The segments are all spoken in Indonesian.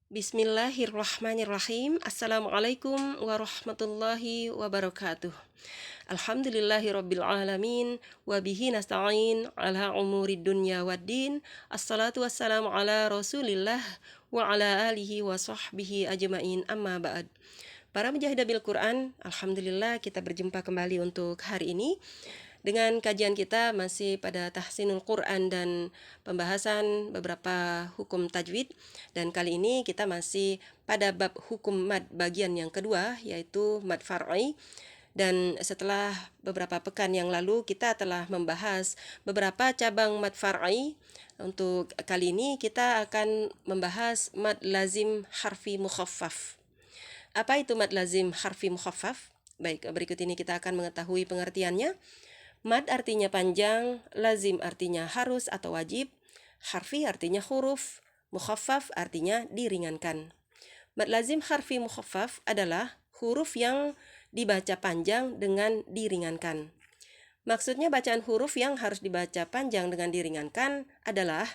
Bismillahirrahmanirrahim. Assalamualaikum warahmatullahi wabarakatuh. Alhamdulillahirabbil alamin wa bihi nasta'in ala umurid dunya waddin. Assalatu wassalamu ala Rasulillah wa ala alihi wa sahbihi ajmain. Amma ba'd. Para mujahidah bil Quran, alhamdulillah kita berjumpa kembali untuk hari ini. Dengan kajian kita masih pada tahsinul Quran dan pembahasan beberapa hukum tajwid, dan kali ini kita masih pada bab hukum mad bagian yang kedua, yaitu mad far'i. Dan setelah beberapa pekan yang lalu kita telah membahas beberapa cabang mad far'i. Untuk kali ini kita akan membahas mad lazim harfi mukhaffaf. Apa itu mad lazim harfi mukhaffaf? Baik, berikut ini kita akan mengetahui pengertiannya. Mad artinya panjang, lazim artinya harus atau wajib, harfi artinya huruf, mukhaffaf artinya diringankan. Mad lazim harfi mukhaffaf adalah huruf yang dibaca panjang dengan diringankan. Maksudnya bacaan huruf yang harus dibaca panjang dengan diringankan adalah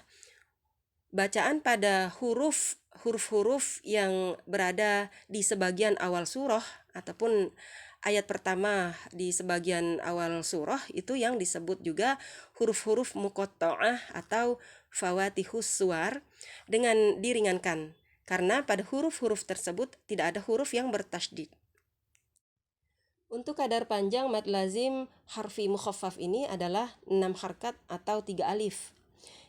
bacaan pada huruf-huruf yang berada di sebagian awal surah ataupun ayat pertama di sebagian awal surah, itu yang disebut juga huruf-huruf muqatta'ah atau fawatihus suwar, dengan diringankan karena pada huruf-huruf tersebut tidak ada huruf yang bertasydid. Untuk kadar panjang mad lazim harfi mukhaffaf ini adalah 6 harkat atau 3 alif.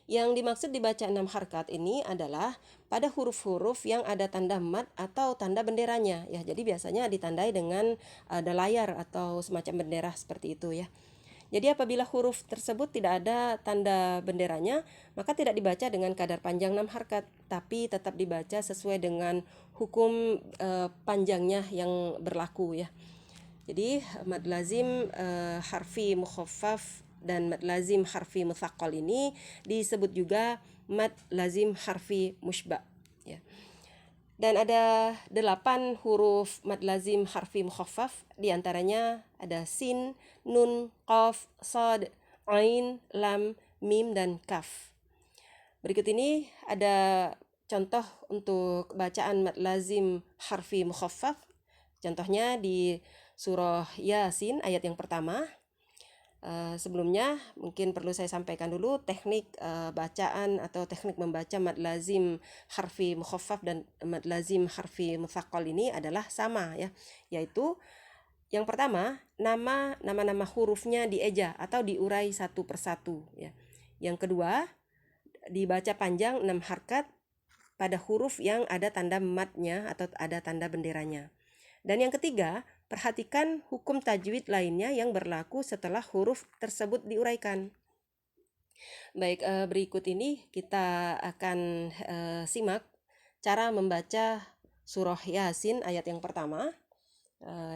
Yang dimaksud dibaca 6 harkat ini adalah pada huruf-huruf yang ada tanda mad atau tanda benderanya ya. Jadi biasanya ditandai dengan ada layar atau semacam bendera seperti itu ya. Jadi apabila huruf tersebut tidak ada tanda benderanya, maka tidak dibaca dengan kadar panjang 6 harkat, tapi tetap dibaca sesuai dengan hukum panjangnya yang berlaku ya. Jadi mad lazim harfi mukhaffaf dan mad lazim harfi mutsaqqal ini disebut juga mad lazim harfi mushba ya. Dan ada 8 huruf mad lazim harfi mukhaffaf, diantaranya ada sin, nun, qaf, shad, ain, lam, mim, dan kaf. Berikut ini ada contoh untuk bacaan mad lazim harfi mukhaffaf. Contohnya di surah Yasin ayat yang pertama. Sebelumnya mungkin perlu saya sampaikan dulu teknik bacaan atau teknik membaca mad lazim harfi mukhaffaf dan mad lazim harfi mutsaqqal ini adalah sama ya, yaitu yang pertama nama-nama hurufnya dieja atau diurai satu persatu ya. Yang kedua dibaca panjang 6 harkat pada huruf yang ada tanda madnya atau ada tanda benderanya. Dan yang ketiga, perhatikan hukum tajwid lainnya yang berlaku setelah huruf tersebut diuraikan. Baik, berikut ini kita akan simak cara membaca surah Yasin ayat yang pertama.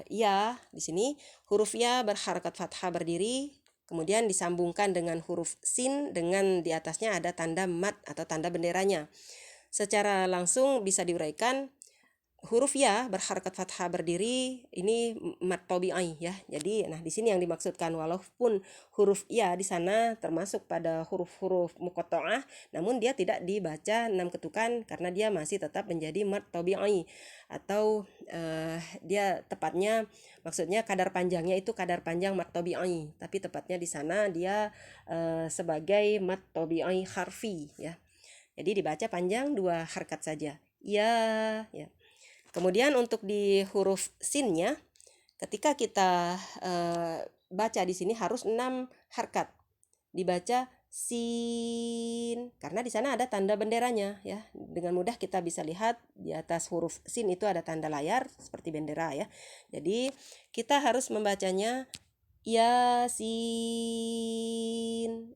Ya, di sini huruf ya berharakat fathah berdiri, kemudian disambungkan dengan huruf sin dengan di atasnya ada tanda mad atau tanda benderanya. Secara langsung bisa diuraikan, huruf ya berharakat fathah berdiri ini mad tabi'i ya. Jadi di sini yang dimaksudkan, walaupun huruf ya di sana termasuk pada huruf-huruf muqatta'ah, namun dia tidak dibaca 6 ketukan karena dia masih tetap menjadi mad tabi'i atau dia tepatnya maksudnya kadar panjangnya itu kadar panjang mad tabi'i, tapi tepatnya di sana dia sebagai mad tabi'i harfi ya. Jadi dibaca panjang 2 harkat saja. Ya. Kemudian untuk di huruf sinnya, ketika kita baca di sini harus 6 harkat. Dibaca sin karena di sana ada tanda benderanya ya. Dengan mudah kita bisa lihat di atas huruf sin itu ada tanda layar seperti bendera ya. Jadi kita harus membacanya Yasin.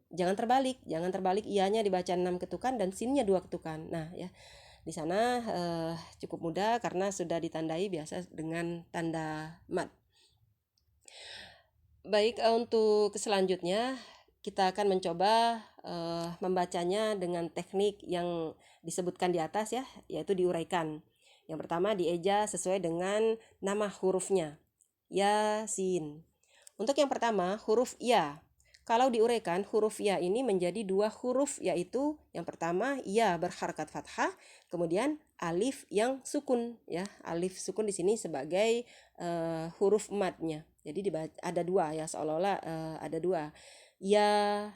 Jangan terbalik, ianya dibaca 6 ketukan dan sinnya 2 ketukan. Nah ya. Di sana cukup mudah karena sudah ditandai biasa dengan tanda mad. Baik, untuk selanjutnya kita akan mencoba membacanya dengan teknik yang disebutkan di atas ya, yaitu diuraikan. Yang pertama dieja sesuai dengan nama hurufnya. Yasin. Untuk yang pertama huruf ya. Kalau diuraikan, huruf ya ini menjadi 2 huruf, yaitu yang pertama ya berharakat fathah, kemudian alif yang sukun ya. Alif sukun di sini sebagai huruf matnya. Jadi ada dua ya, seolah-olah ada dua. Ya.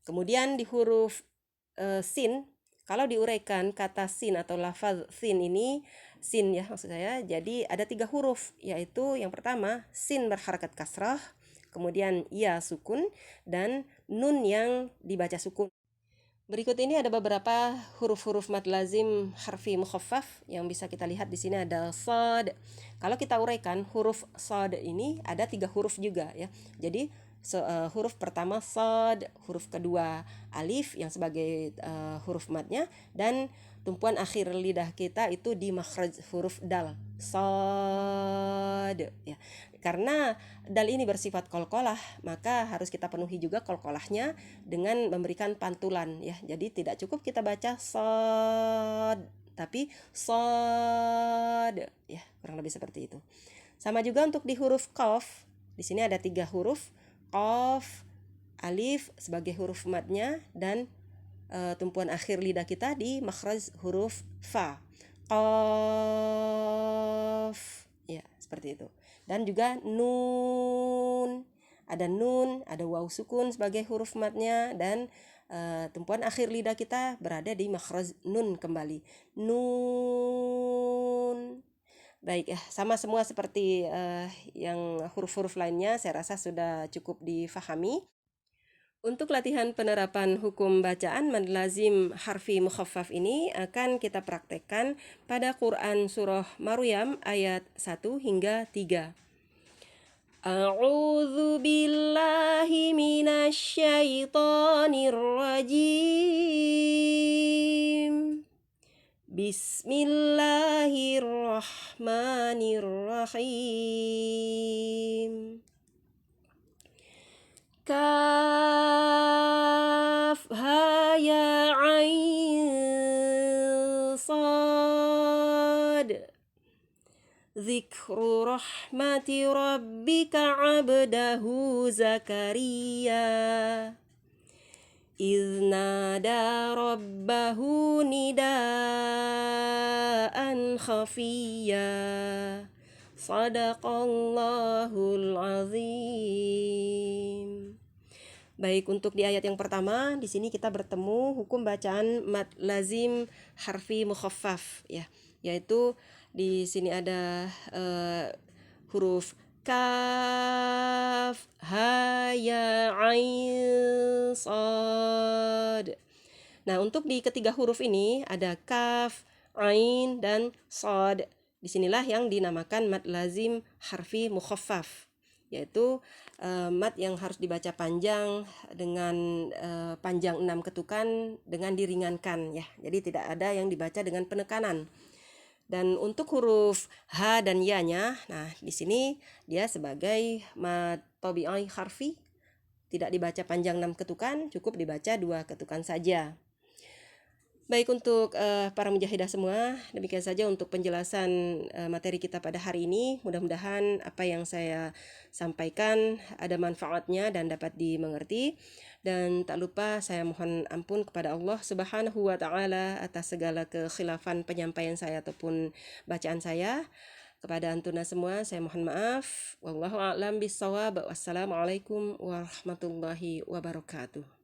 Kemudian di huruf sin, kalau diuraikan kata sin atau lafaz sin ini, sin ya maksud saya, jadi ada 3 huruf, yaitu yang pertama sin berharakat kasrah, kemudian ya sukun, dan nun yang dibaca sukun. Berikut ini ada beberapa huruf-huruf mad lazim harfi mukhaffaf yang bisa kita lihat di sini. Ada shad. Kalau kita uraikan huruf shad ini ada 3 huruf juga ya. Jadi huruf pertama shad, huruf kedua alif yang sebagai huruf madnya, dan tumpuan akhir lidah kita itu di makhraj huruf dal, shad ya. Karena dal ini bersifat qalqalah, maka harus kita penuhi juga qalqalahnya dengan memberikan pantulan ya. Jadi tidak cukup kita baca shad, tapi shad ya, kurang lebih seperti itu. Sama juga untuk di huruf qaf. Di sini ada 3 huruf, qaf, alif sebagai huruf madnya, dan tumpuan akhir lidah kita di makhraj huruf fa, qaf ya, seperti itu. Dan juga nun, ada waw sukun sebagai huruf madnya, dan tumpuan akhir lidah kita berada di makhraj nun kembali, nun. Baik ya, sama semua seperti yang huruf-huruf lainnya, saya rasa sudah cukup difahami. Untuk latihan penerapan hukum bacaan mad lazim harfi mukhaffaf ini akan kita praktekkan pada Quran surah Maryam ayat 1 hingga 3. A'udzu billahi minasy syaithanir rajim. Bismillahirrahmanirrahim. Kaf ha ya ain sad. Dzikru rahmati rabbika 'abdahu Zakaria idz nada rabbahu nidaan khafiyya. Shadaqallahul azim. Baik, untuk di ayat yang pertama di sini kita bertemu hukum bacaan mad lazim harfi mukhaffaf ya, yaitu di sini ada huruf kaf, ha, ya, ain, shad. Nah, untuk di ketiga huruf ini ada kaf, ain, dan shad. Disinilah yang dinamakan mad lazim harfi mukhaffaf, yaitu mad yang harus dibaca panjang dengan panjang 6 ketukan dengan diringankan ya. Jadi tidak ada yang dibaca dengan penekanan. Dan untuk huruf ha dan ya-nya, nah di sini dia sebagai mad tabi'i harfi, tidak dibaca panjang 6 ketukan, cukup dibaca 2 ketukan saja. Baik, untuk para mujahidah semua, demikian saja untuk penjelasan materi kita pada hari ini. Mudah-mudahan apa yang saya sampaikan ada manfaatnya dan dapat dimengerti. Dan tak lupa saya mohon ampun kepada Allah Subhanahu wa Ta'ala atas segala kekhilafan penyampaian saya ataupun bacaan saya. Kepada antuna semua saya mohon maaf. Wallahu a'lam bishawab. Wassalamualaikum warahmatullahi wabarakatuh.